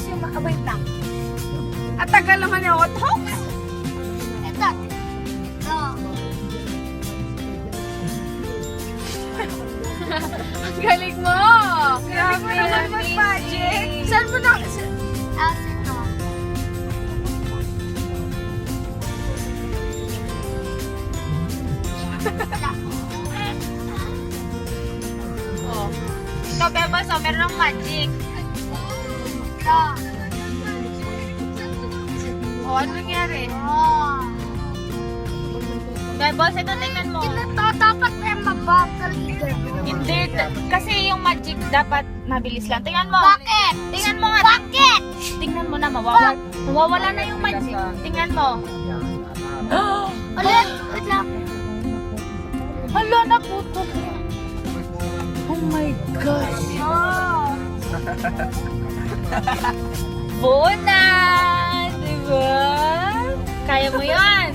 yung makabait lang. At tagal naman yung hot hogs. Ito. Ito. Ang galing mo! Grabe naman mag-magic. Saan mo na? Ito. Oh. Ito, Bebos, oh, meron ng magic. Ito. Oh, ano nangyari? Oh. Bebos, ito tingnan mo. Ito dapat may mabagal leader. Hindi, kasi yung magic dapat mabilis lang. Tingnan mo. Bakit? Tingnan mo nga. Bakit? Tingnan mo na, mawawala na yung magic. Tingnan mo. Ulit. Wait lang. Hala, naputol. Oh my gosh. Oh. Bonus! Diba? Kaya mo yan.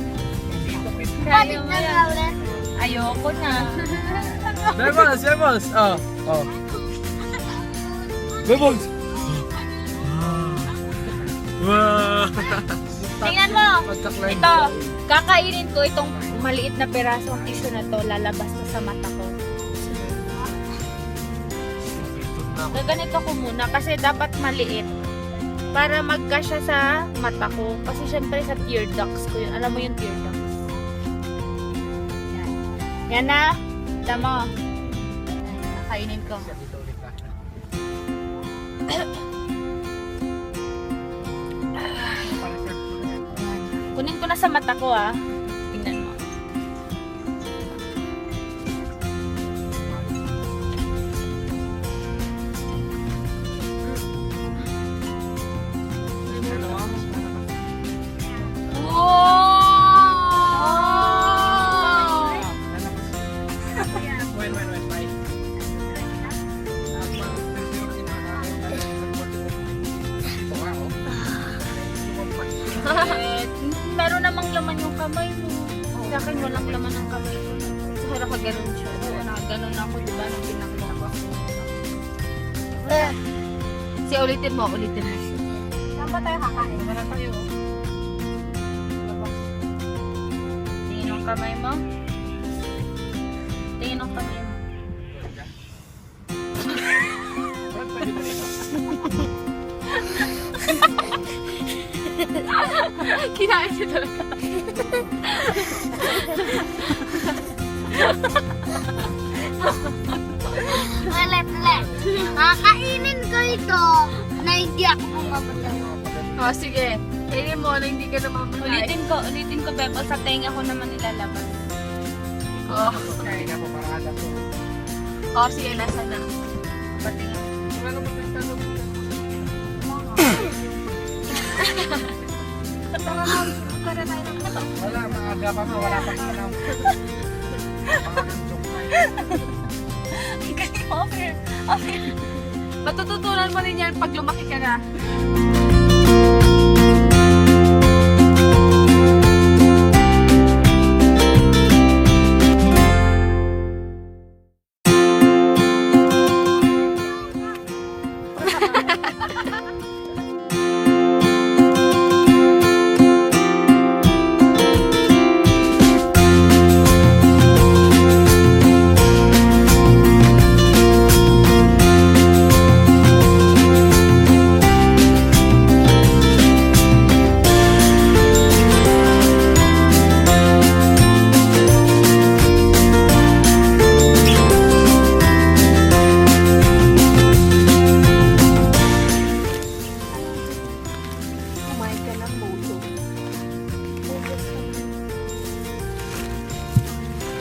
Kaya Balik mo na yan. nga ulit. Ayoko na. Bebos, Bebos. Oh, oh. Bebos. Wow. Tingnan mo. Pagka-climb. Ito, kakainin ko itong maliit na perasong tissue na to, lalabas to sa mata ko. Gaganito ko muna kasi dapat maliit para magkasya sa mata ko. Kasi syempre sa tear ducts ko yun. Alam mo yung tear ducts. Yan. Yan na. Tama. Kakainin ko. Kunin ko na sa mata ko ah. Tingnan mo. Wow! Meron namang laman yung kamay mo. Sa akin walang laman ang kamay ko. Sa harap ka ganun siya. Oo, nakaganon ako, di ba? Nung pinakita ko. Si ulitin mo, ulitin mo. Saan ba tayo kakain? Wala tayo. Tingin ang kamay mo. Tingin ang kamay mo. Kinain siya talaga. Ulit. Kakainin ko ito na hindi ako pumapagal. Oh, sige. Kainin mo na hindi ka na mamahal. Ulitin ko, Bebo, sa tenga ko naman nilalabas. Oh. Oh, sige. Nasa na. Patingin. Para tayo ng kato. Wala, maaga pa mo. Wala pang alam. Okay. Matututunan mo rin yan pag lumaki ka na. Kumain ka ng mojo.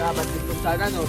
Dapat dito sana, no?